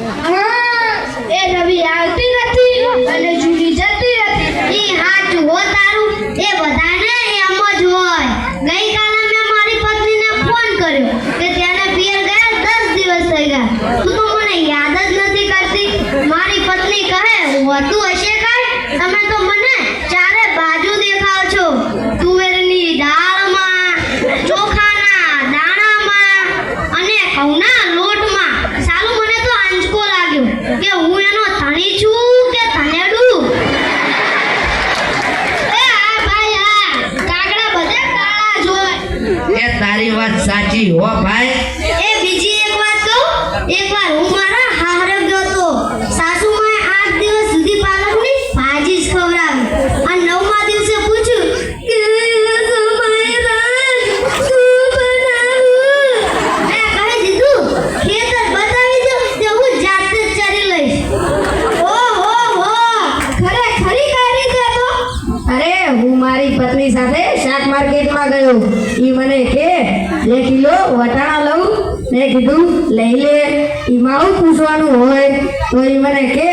એ રવિ આવતી નથી અને જુલી જતી હતી. ઈ હાચું હો તારું. એ બધાને એમ જ હોય. ગઈકાલે મેં મારી પત્નીને ફોન કર્યો કે તેને પિયર ગયા 10 દિવસ થઈ ગયા. તું તો મને યાદ જ નથી કરતી. મારી પત્ની કહે હોતું હશે કાંઈ. તમે તો મને ચારે બાજુ દેખાવ છો. તુવેરની દાળમાં, ચોખાના દાણામાં અને ઘઉંના લોટમાં. સાલું મને તો આંચકો લાગ્યો કે હું એનો ધણી છું કે ધનેડું. એ આ ભાઈ આ કાગડા બધે કાળા જ હોય. એ તારી વાત સાચી હો ભાઈ. એ બીજી એક વાત કહું. એકવાર હું મારા હારે ગયો તો. સાસુમાએ 8 દિવસ સુધી પાલકની ભાજી જ ખવડાવી અને 9મા દિવસે પૂછ્યું કે સમય રાજ શું બનાવું. મેં કહી દીધું ખેતર બતાવી દો તે હું જાતે જ ચરી લઈશ. ઓહો ખરેખરી કરી દે તો. અરે હું મારી પત્ની સાથે શાક માર્કેટમાં ગયો. ઈ મને કે 2 કિલો વટાણા લઉં. મેં કીધું લઈ લે. ઈમાં હું પૂછવાનું હોય? તો ઈ મને કે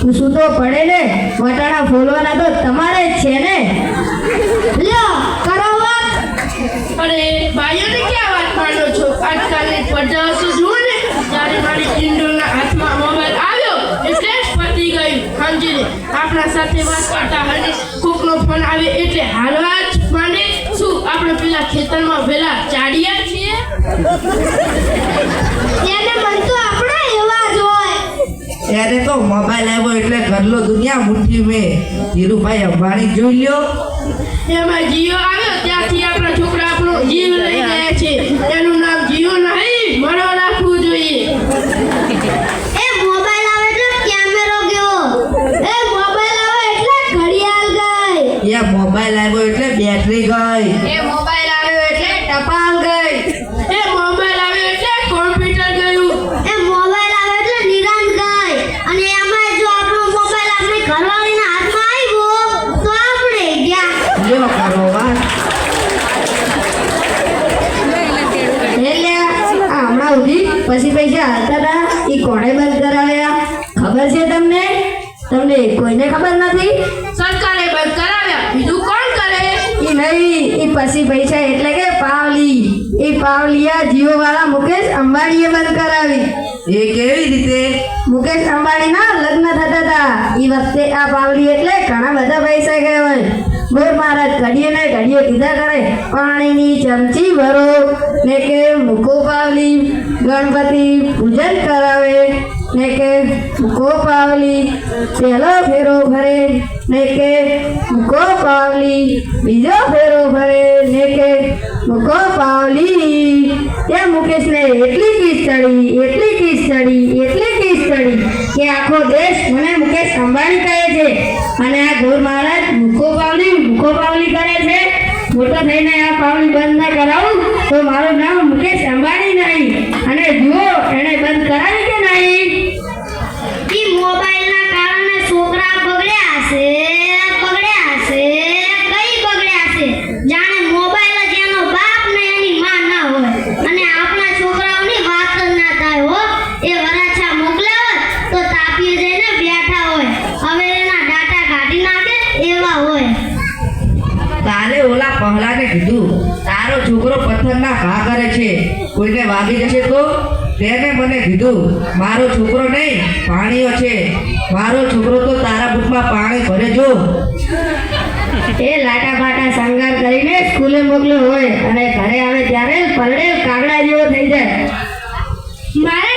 પૂછવું તો પડે ને, વટાણા ફોલવાના તો તમારે જ છે ને. લ્યો કરો વાત. અરે ભાઈઓને ક્યાં વાત માંડો છો? આજકાલની સ્પર્ધાઓ જુઓ ને. જ્યારે મારી કિંડલના હાથમાં મોબાઈલ આવ્યો એટલે જ પતી ગયું. સમજીને આપણા સાથે વાત કરતા હને કોકનો ફોન આવે એટલે હાલવા જ માંડે. શું આપણે પેલા ખેતરમાં પેલા ચાડિયા છીએ? એને મન તો આપણા એવા જ હોય. ત્યારે તો મોબાઈલ આવ્યો એટલે ઘરનો દુનિયા મુઠ્ઠી મેં. ધીરુભાઈ અંબાણી જોઈ લ્યો. એમાં જીઓ આવ્યો ત્યાંથી આપણા છોકરા આપણો જીવ લઈ ગયા છે. એનું નામ જીઓ નહીં મરો રાખવું જોઈએ. એ મોબાઈલ આવે એટલે કેમેરો ગયો. એ મોબાઈલ આવે એટલે ઘડિયાળ ગઈ. એ મોબાઈલ આવ્યો એટલે બેટરી ગઈ. એ મોબાઈલ આવ્યો એટલે ટપાલ ગઈ. એ મોબાઈલ આવ્યો એટલે કોમ્પ્યુટર ગયું. એ મોબાઈલ આવે એટલે નિરાંત ગઈ. અને એમાં જો આપણો મોબાઈલ આપણી ઘરવાળીના હાથમાં આવ્યો તો આપણે ગયા. લ્યો કરો વાત. એટલે આ હમણાં સુધી પછી પૈસા હાલતા હતા એ કોણે બંધ કરાવ્યા ખબર છે તમને? તમને કોઈને ખબર નથી? સરકારે બંધ કરાવ્યા. બીજું કોણ કરે? એ નહીં, એ પછી પૈસા એટલે કે પાવલી. એ પાવલિયા જીઓ વાળા મુકેશ અંબાણીએ બંધ કરાવી. એ કેવી રીતે? મુકેશ અંબાણીના લગ્ન થતા હતા એ વખતે આ પાવલી એટલે ઘણા બધા પૈસા કહેવાય. બોર મહારાજ ઘડીએ ને ઘડીએ કીધા કરે પાણીની ચમચી ભરો ને કે મૂકો પાવલી. ગણપતિ પૂજન કરાવે ને કે મૂકો પાવલી. પહેલો ફેરો ભરે ને કે મૂકો પાવલી. બીજો ફેરો ભરે ને કે મૂકો પાવલી. ત્યાં મુકેશને એટલી કીસ ચડી કે આખો દેશ મને મુકેશ અંબાણી કહે છે. અને આ ગોર મહારાજ મૂકો પાવલી કરે છે. મોટો થઈને આ પાવલી બંધ ના કરાવું તો મારું નામ મુકેશ અંબાણી નહીં. અને જુઓ એને બંધ કરાવી કે નહીં? ઈ મોબાઈલના કારણે છોકરા બગડ્યા છે. કઈ બગડ્યા છે? જાણે મોબાઈલ જ એનો બાપ ને એની માં ના હોય. અને આપણા છોકરાઓની વાત જ ના થાય હો. એ વરાછા મોકલાવત તો તાપીએ જઈને બેઠા હોય. હવે એના ડાટા કાઢી નાખે એવા હોય. તારે ઓલા પહલાને કીધું તારો છોકરો પથ્થરના ઘા કરે છે, કોઈને વાગી જશે તો? તેને મને કીધું મારો છોકરો નહીં પાણીઓ છે. મારો છોકરો તો તારા બુટમાં પાણી ભરે જો. એ લાટા બાટા શણગાર કરીને સ્કૂલે મોકલ્યો હોય અને ઘરે આવે ત્યારે પલળેલ કાગડા જેવો થઈ જાય. મારે